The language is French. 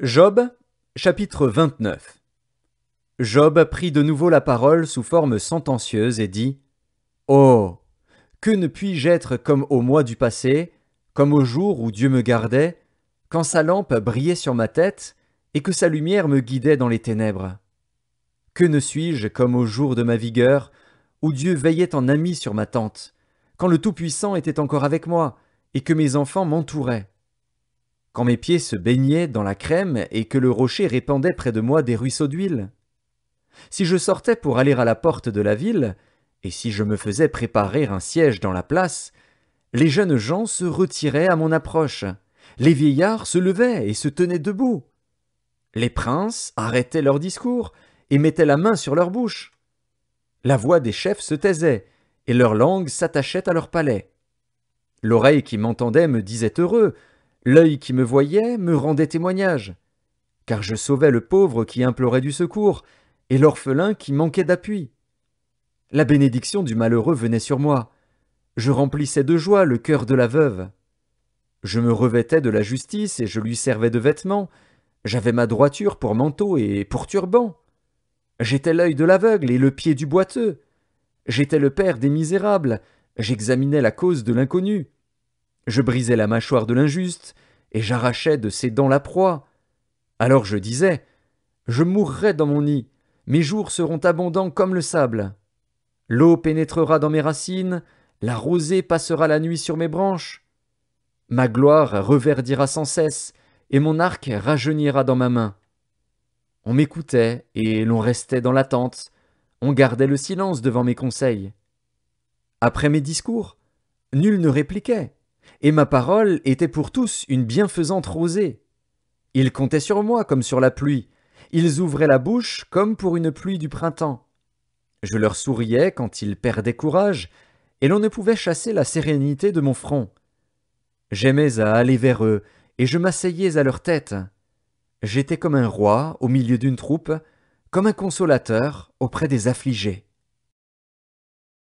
Job, chapitre 29. Job prit de nouveau la parole sous forme sentencieuse et dit: Oh! Que ne puis-je être comme au mois du passé, comme au jour où Dieu me gardait, quand sa lampe brillait sur ma tête et que sa lumière me guidait dans les ténèbres? Que ne suis-je comme au jour de ma vigueur, où Dieu veillait en ami sur ma tente, quand le Tout-Puissant était encore avec moi et que mes enfants m'entouraient? Quand mes pieds se baignaient dans la crème et que le rocher répandait près de moi des ruisseaux d'huile? Si je sortais pour aller à la porte de la ville, et si je me faisais préparer un siège dans la place, les jeunes gens se retiraient à mon approche, les vieillards se levaient et se tenaient debout, les princes arrêtaient leur discours et mettaient la main sur leur bouche. La voix des chefs se taisait, et leur langue s'attachait à leur palais. L'oreille qui m'entendait me disait heureux, l'œil qui me voyait me rendait témoignage, car je sauvais le pauvre qui implorait du secours, et l'orphelin qui manquait d'appui. La bénédiction du malheureux venait sur moi. Je remplissais de joie le cœur de la veuve. Je me revêtais de la justice et je lui servais de vêtements. J'avais ma droiture pour manteau et pour turban. J'étais l'œil de l'aveugle et le pied du boiteux. J'étais le père des misérables. J'examinais la cause de l'inconnu. Je brisais la mâchoire de l'injuste et j'arrachais de ses dents la proie. Alors je disais: je mourrai dans mon nid, mes jours seront abondants comme le sable. L'eau pénétrera dans mes racines, la rosée passera la nuit sur mes branches. Ma gloire reverdira sans cesse, et mon arc rajeunira dans ma main. On m'écoutait, et l'on restait dans l'attente. On gardait le silence devant mes conseils. Après mes discours, nul ne répliquait, et ma parole était pour tous une bienfaisante rosée. Ils comptaient sur moi comme sur la pluie. Ils ouvraient la bouche comme pour une pluie du printemps. Je leur souriais quand ils perdaient courage, et l'on ne pouvait chasser la sérénité de mon front. J'aimais à aller vers eux, et je m'asseyais à leur tête. J'étais comme un roi au milieu d'une troupe, comme un consolateur auprès des affligés.